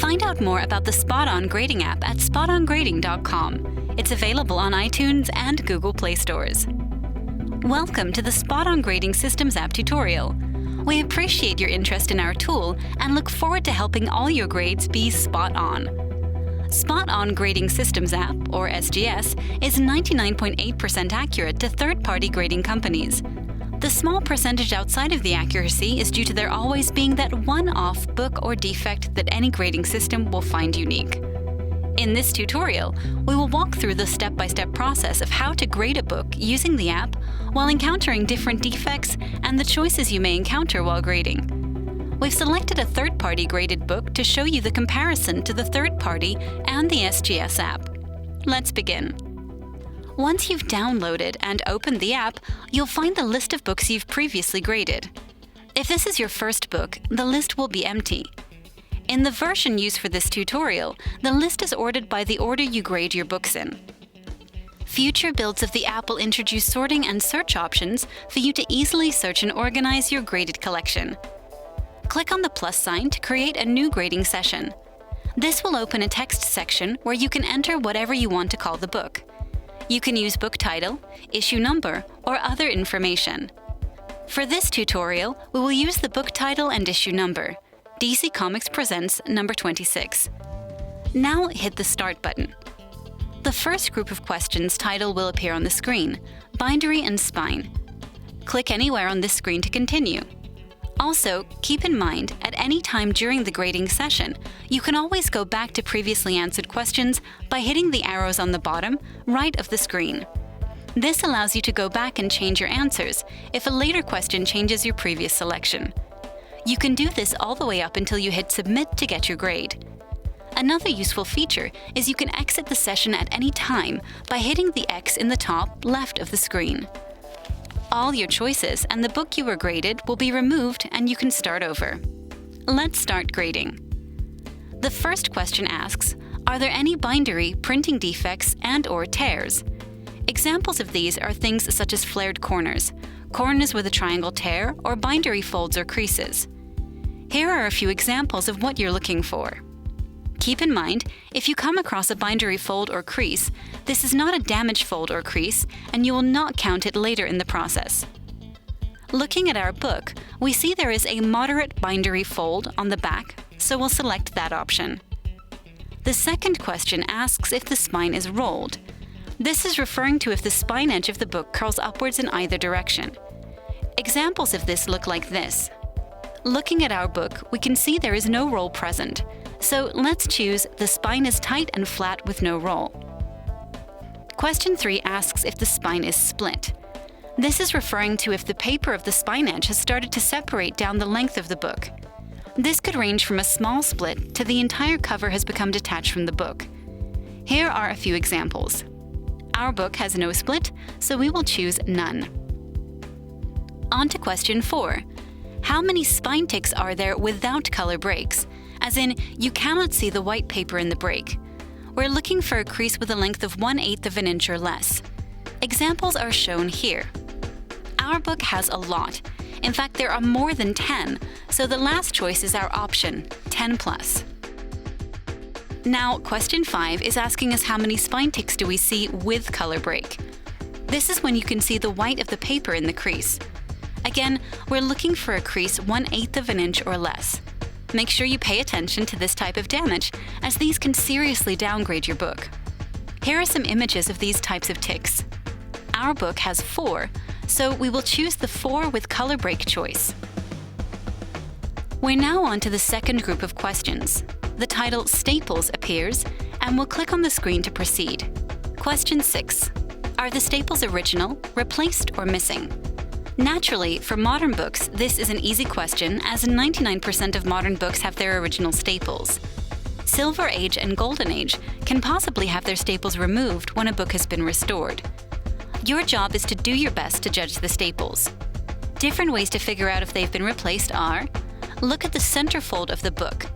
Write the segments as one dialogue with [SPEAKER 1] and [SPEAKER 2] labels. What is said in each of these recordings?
[SPEAKER 1] Find out more about the SpotOn Grading app at spotongrading.com. It's available on iTunes and Google Play stores. Welcome to the SpotOn Grading Systems app tutorial. We appreciate your interest in our tool and look forward to helping all your grades be spot on. SpotOn Grading Systems app, or SGS, is 99.8% accurate to third-party grading companies. The small percentage outside of the accuracy is due to there always being that one off book or defect that any grading system will find unique. In this tutorial, we will walk through the step-by-step process of how to grade a book using the app while encountering different defects and the choices you may encounter while grading. We've selected a third-party graded book to show you the comparison to the third-party and the SGS app. Let's begin. Once you've downloaded and opened the app, you'll find the list of books you've previously graded. If this is your first book, the list will be empty. In the version used for this tutorial, the list is ordered by the order you grade your books in. Future builds of the app will introduce sorting and search options for you to easily search and organize your graded collection. Click on the plus sign to create a new grading session. This will open a text section where you can enter whatever you want to call the book. You can use book title, issue number, or other information. For this tutorial, we will use the book title and issue number, DC Comics Presents number 26. Now hit the Start button. The first group of questions title will appear on the screen, Bindery and Spine. Click anywhere on this screen to continue. Also, keep in mind, at any time during the grading session, you can always go back to previously answered questions by hitting the arrows on the bottom right of the screen. This allows you to go back and change your answers if a later question changes your previous selection. You can do this all the way up until you hit Submit to get your grade. Another useful feature is you can exit the session at any time by hitting the X in the top left of the screen. All your choices and the book you were graded will be removed and you can start over. Let's start grading. The first question asks, are there any bindery, printing defects, and/or tears? Examples of these are things such as flared corners with a triangle tear, or bindery folds or creases. Here are a few examples of what you're looking for. Keep in mind, if you come across a bindery fold or crease, this is not a damaged fold or crease, and you will not count it later in the process. Looking at our book, we see there is a moderate bindery fold on the back, so we'll select that option. The second question asks if the spine is rolled. This is referring to if the spine edge of the book curls upwards in either direction. Examples of this look like this. Looking at our book, we can see there is no roll present. So let's choose the spine is tight and flat with no roll. Question 3 asks if the spine is split. This is referring to if the paper of the spine edge has started to separate down the length of the book. This could range from a small split to the entire cover has become detached from the book. Here are a few examples. Our book has no split, so we will choose none. On to question 4. How many spine ticks are there without color breaks? As in, you cannot see the white paper in the break. We're looking for a crease with a length of 1/8 of an inch or less. Examples are shown here. Our book has a lot. In fact, there are more than 10, so the last choice is our option, 10 plus. Now, question 5 is asking us how many spine ticks do we see with color break. This is when you can see the white of the paper in the crease. Again, we're looking for a crease 1/8 of an inch or less. Make sure you pay attention to this type of damage, as these can seriously downgrade your book. Here are some images of these types of ticks. Our book has 4, so we will choose the 4 with color break choice. We're now on to the second group of questions. The title Staples appears, and we'll click on the screen to proceed. Question 6. Are the staples original, replaced, or missing? Naturally, for modern books, this is an easy question, as 99% of modern books have their original staples. Silver Age and Golden Age can possibly have their staples removed when a book has been restored. Your job is to do your best to judge the staples. Different ways to figure out if they've been replaced are: look at the centerfold of the book.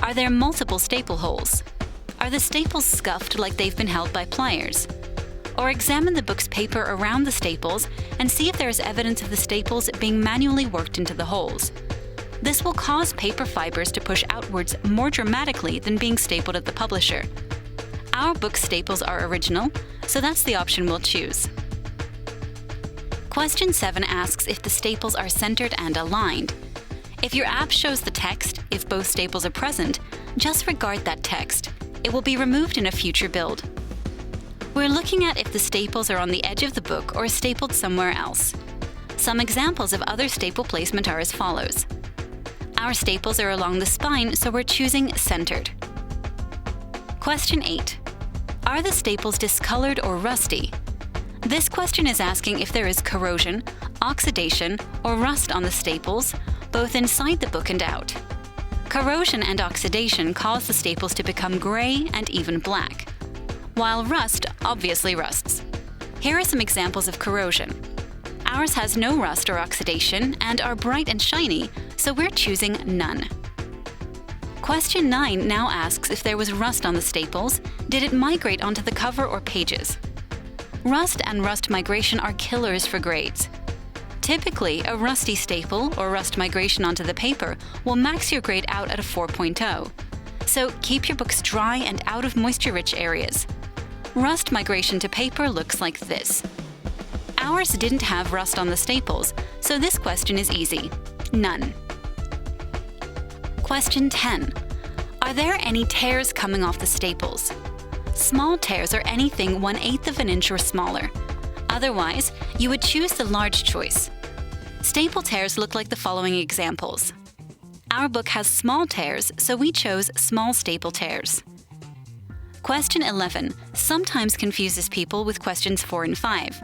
[SPEAKER 1] Are there multiple staple holes? Are the staples scuffed like they've been held by pliers? Or examine the book's paper around the staples and see if there is evidence of the staples being manually worked into the holes. This will cause paper fibers to push outwards more dramatically than being stapled at the publisher. Our book's staples are original, so that's the option we'll choose. Question 7 asks if the staples are centered and aligned. If your app shows the text, if both staples are present, just regard that text. It will be removed in a future build. We're looking at if the staples are on the edge of the book or stapled somewhere else. Some examples of other staple placement are as follows. Our staples are along the spine, so we're choosing centered. Question 8. Are the staples discolored or rusty? This question is asking if there is corrosion, oxidation, or rust on the staples, both inside the book and out. Corrosion and oxidation cause the staples to become gray and even black, while rust obviously rusts. Here are some examples of corrosion. Ours has no rust or oxidation and are bright and shiny, so we're choosing none. Question 9 now asks if there was rust on the staples, did it migrate onto the cover or pages? Rust and rust migration are killers for grades. Typically, a rusty staple or rust migration onto the paper will max your grade out at a 4.0. So keep your books dry and out of moisture-rich areas. Rust migration to paper looks like this. Ours didn't have rust on the staples, so this question is easy. None. Question 10. Are there any tears coming off the staples? Small tears are anything 1/8 of an inch or smaller. Otherwise, you would choose the large choice. Staple tears look like the following examples. Our book has small tears, so we chose small staple tears. Question 11 sometimes confuses people with questions 4 and 5.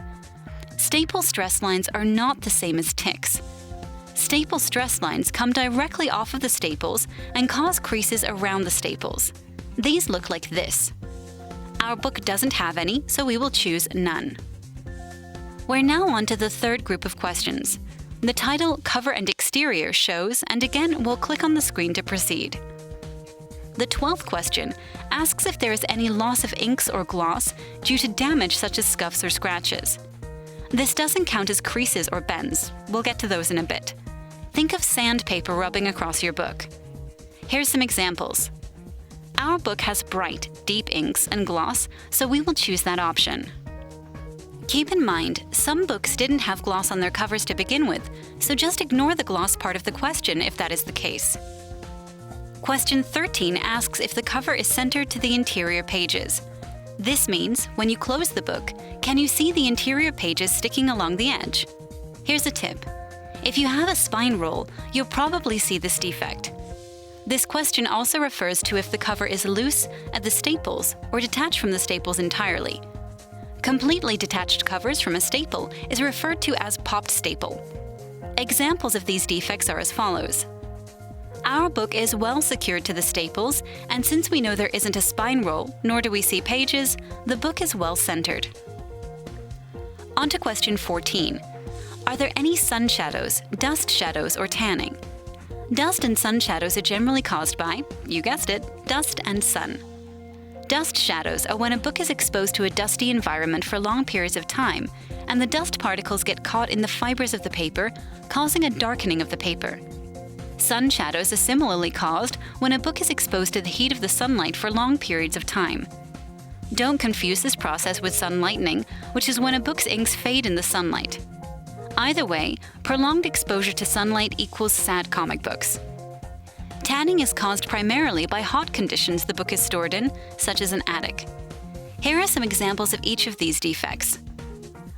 [SPEAKER 1] Staple stress lines are not the same as ticks. Staple stress lines come directly off of the staples and cause creases around the staples. These look like this. Our book doesn't have any, so we will choose none. We're now on to the third group of questions. The title, cover and exterior shows, and again, we'll click on the screen to proceed. The 12th question asks if there is any loss of inks or gloss due to damage such as scuffs or scratches. This doesn't count as creases or bends. We'll get to those in a bit. Think of sandpaper rubbing across your book. Here's some examples. Our book has bright, deep inks and gloss, so we will choose that option. Keep in mind, some books didn't have gloss on their covers to begin with, so just ignore the gloss part of the question if that is the case. Question 13 asks if the cover is centered to the interior pages. This means, when you close the book, can you see the interior pages sticking along the edge? Here's a tip. If you have a spine roll, you'll probably see this defect. This question also refers to if the cover is loose at the staples or detached from the staples entirely. Completely detached covers from a staple is referred to as popped staple. Examples of these defects are as follows. Our book is well secured to the staples, and since we know there isn't a spine roll, nor do we see pages, the book is well centered. On to question 14. Are there any sun shadows, dust shadows, or tanning? Dust and sun shadows are generally caused by, you guessed it, dust and sun. Dust shadows are when a book is exposed to a dusty environment for long periods of time, and the dust particles get caught in the fibers of the paper, causing a darkening of the paper. Sun shadows are similarly caused when a book is exposed to the heat of the sunlight for long periods of time. Don't confuse this process with sun lightening, which is when a book's inks fade in the sunlight. Either way, prolonged exposure to sunlight equals sad comic books. Tanning is caused primarily by hot conditions the book is stored in, such as an attic. Here are some examples of each of these defects.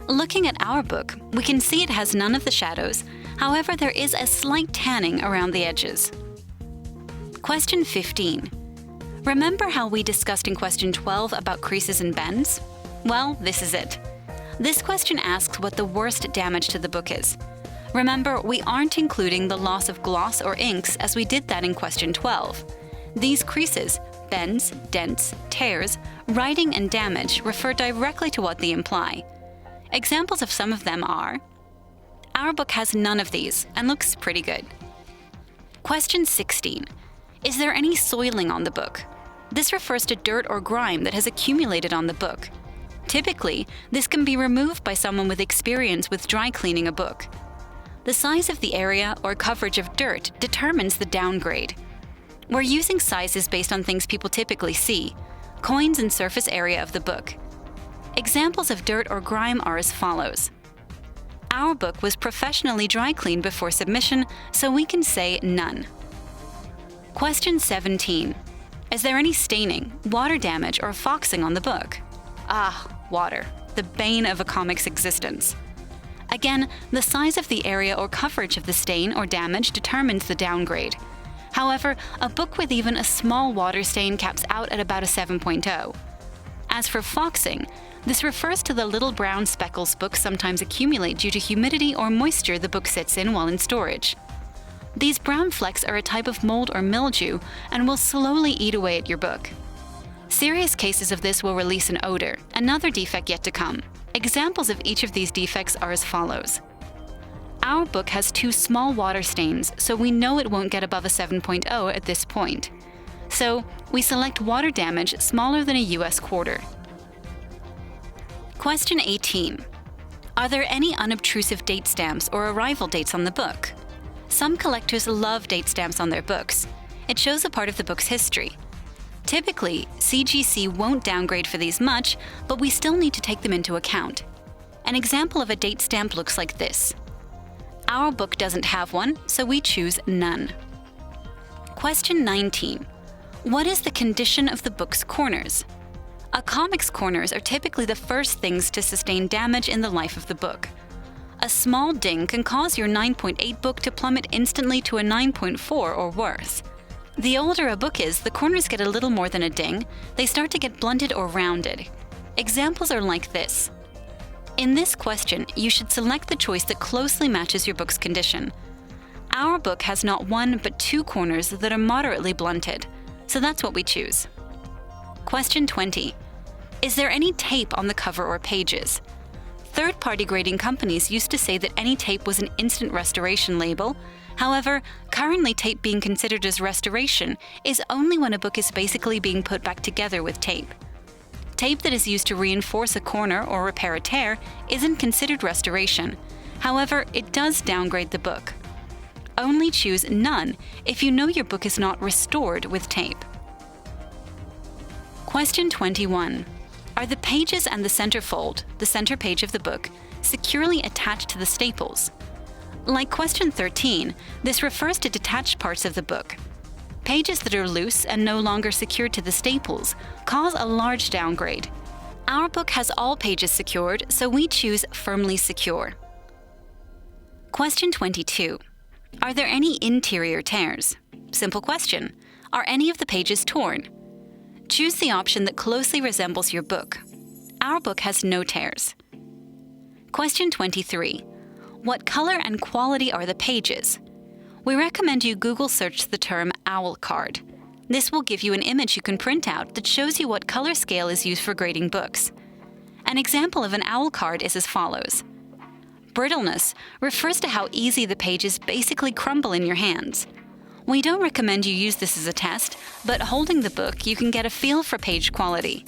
[SPEAKER 1] Looking at our book, we can see it has none of the shadows, however there is a slight tanning around the edges. Question 15. Remember how we discussed in question 12 about creases and bends? Well, this is it. This question asks what the worst damage to the book is. Remember, we aren't including the loss of gloss or inks as we did that in question 12. These creases, bends, dents, tears, writing, and damage refer directly to what they imply. Examples of some of them are: our book has none of these and looks pretty good. Question 16. Is there any soiling on the book? This refers to dirt or grime that has accumulated on the book. Typically, this can be removed by someone with experience with dry cleaning a book. The size of the area or coverage of dirt determines the downgrade. We're using sizes based on things people typically see: coins and surface area of the book. Examples of dirt or grime are as follows. Our book was professionally dry cleaned before submission, so we can say none. Question 17. Is there any staining, water damage, or foxing on the book? Ah, water, the bane of a comic's existence. Again, the size of the area or coverage of the stain or damage determines the downgrade. However, a book with even a small water stain caps out at about a 7.0. As for foxing, this refers to the little brown speckles books sometimes accumulate due to humidity or moisture the book sits in while in storage. These brown flecks are a type of mold or mildew and will slowly eat away at your book. Serious cases of this will release an odor, another defect yet to come. Examples of each of these defects are as follows. Our book has 2 small water stains, so we know it won't get above a 7.0 at this point. So, we select water damage smaller than a US quarter. Question 18. Are there any unobtrusive date stamps or arrival dates on the book? Some collectors love date stamps on their books. It shows a part of the book's history. Typically, CGC won't downgrade for these much, but we still need to take them into account. An example of a date stamp looks like this. Our book doesn't have one, so we choose none. Question 19. What is the condition of the book's corners? A comic's corners are typically the first things to sustain damage in the life of the book. A small ding can cause your 9.8 book to plummet instantly to a 9.4 or worse. The older a book is, the corners get a little more than a ding. They start to get blunted or rounded. Examples are like this. In this question, you should select the choice that closely matches your book's condition. Our book has not 1 but 2 corners that are moderately blunted, so that's what we choose. Question 20. Is there any tape on the cover or pages? Third-party grading companies used to say that any tape was an instant restoration label. However, currently tape being considered as restoration is only when a book is basically being put back together with tape. Tape that is used to reinforce a corner or repair a tear isn't considered restoration. However, it does downgrade the book. Only choose none if you know your book is not restored with tape. Question 21. Are the pages and the centerfold, the center page of the book, securely attached to the staples? Like question 13, this refers to detached parts of the book. Pages that are loose and no longer secured to the staples cause a large downgrade. Our book has all pages secured, so we choose firmly secure. Question 22. Are there any interior tears? Simple question. Are any of the pages torn? Choose the option that closely resembles your book. Our book has no tears. Question 23. What color and quality are the pages? We recommend you Google search the term owl card. This will give you an image you can print out that shows you what color scale is used for grading books. An example of an owl card is as follows. Brittleness refers to how easy the pages basically crumble in your hands. We don't recommend you use this as a test, but holding the book, you can get a feel for page quality.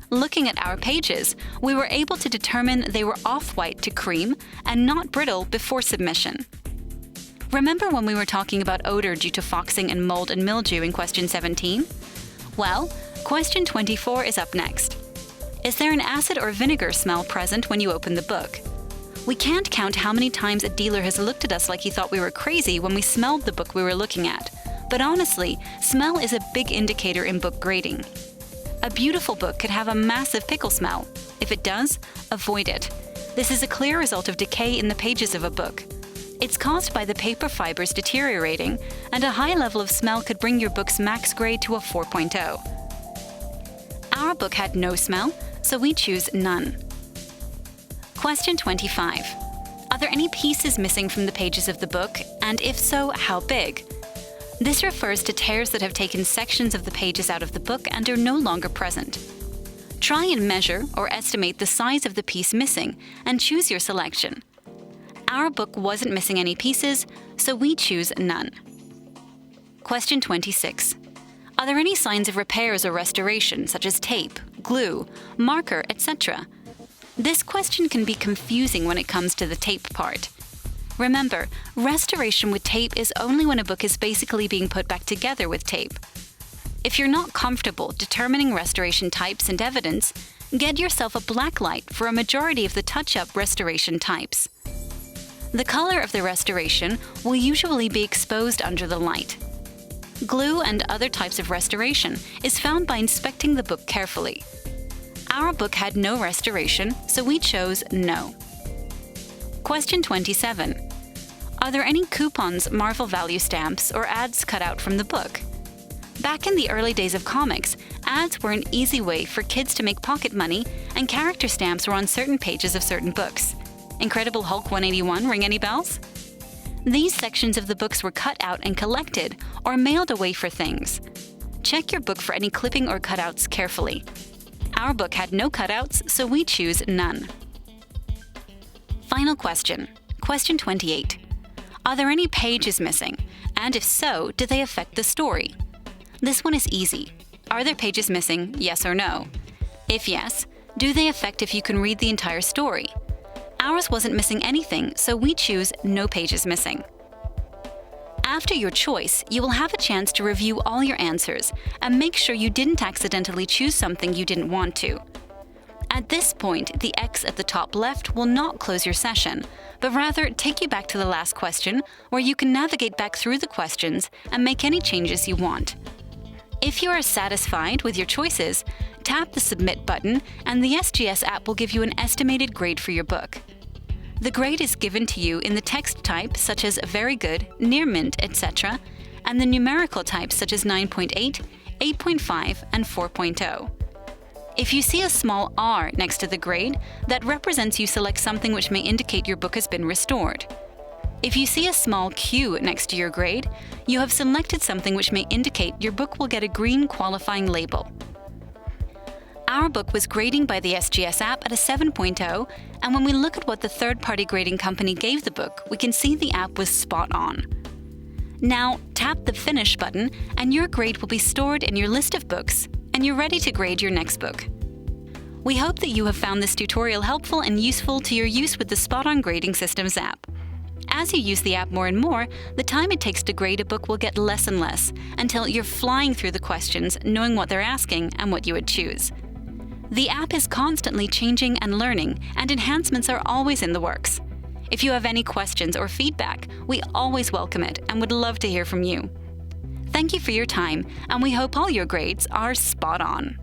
[SPEAKER 1] Looking at our pages, we were able to determine they were off-white to cream and not brittle before submission. Remember when we were talking about odor due to foxing and mold and mildew in question 17? Well, question 24 is up next. Is there an acid or vinegar smell present when you open the book? We can't count how many times a dealer has looked at us like he thought we were crazy when we smelled the book we were looking at. But honestly, smell is a big indicator in book grading. A beautiful book could have a massive pickle smell. If it does, avoid it. This is a clear result of decay in the pages of a book. It's caused by the paper fibers deteriorating, and a high level of smell could bring your book's max grade to a 4.0. Our book had no smell, so we choose none. Question 25. Are there any pieces missing from the pages of the book, and if so, how big? This refers to tears that have taken sections of the pages out of the book and are no longer present. Try and measure or estimate the size of the piece missing and choose your selection. Our book wasn't missing any pieces, so we choose none. Question 26. Are there any signs of repairs or restoration, such as tape, glue, marker, etc.? This question can be confusing when it comes to the tape part. Remember, restoration with tape is only when a book is basically being put back together with tape. If you're not comfortable determining restoration types and evidence, get yourself a blacklight for a majority of the touch-up restoration types. The color of the restoration will usually be exposed under the light. Glue and other types of restoration is found by inspecting the book carefully. Our book had no restoration, so we chose no. Question 27. Are there any coupons, Marvel value stamps, or ads cut out from the book? Back in the early days of comics, ads were an easy way for kids to make pocket money, and character stamps were on certain pages of certain books. Incredible Hulk 181 ring any bells? These sections of the books were cut out and collected or mailed away for things. Check your book for any clipping or cutouts carefully. Our book had no cutouts, so we choose none. Final question. Question 28. Are there any pages missing? And if so, do they affect the story? This one is easy. Are there pages missing, yes or no? If yes, do they affect if you can read the entire story? Ours wasn't missing anything, so we choose no pages missing. After your choice, you will have a chance to review all your answers and make sure you didn't accidentally choose something you didn't want to. At this point, the X at the top left will not close your session, but rather take you back to the last question, where you can navigate back through the questions and make any changes you want. If you are satisfied with your choices, tap the Submit button and the SGS app will give you an estimated grade for your book. The grade is given to you in the text type such as very good, near mint, etc., and the numerical types such as 9.8, 8.5, and 4.0. If you see a small R next to the grade, that represents you select something which may indicate your book has been restored. If you see a small Q next to your grade, you have selected something which may indicate your book will get a green qualifying label. Our book was grading by the SGS app at a 7.0, and when we look at what the third-party grading company gave the book, we can see the app was spot on. Now, tap the Finish button, and your grade will be stored in your list of books, and you're ready to grade your next book. We hope that you have found this tutorial helpful and useful to your use with the SpotOn Grading Systems app. As you use the app more and more, the time it takes to grade a book will get less and less, until you're flying through the questions, knowing what they're asking and what you would choose. The app is constantly changing and learning, and enhancements are always in the works. If you have any questions or feedback, we always welcome it and would love to hear from you. Thank you for your time, and we hope all your grades are spot on.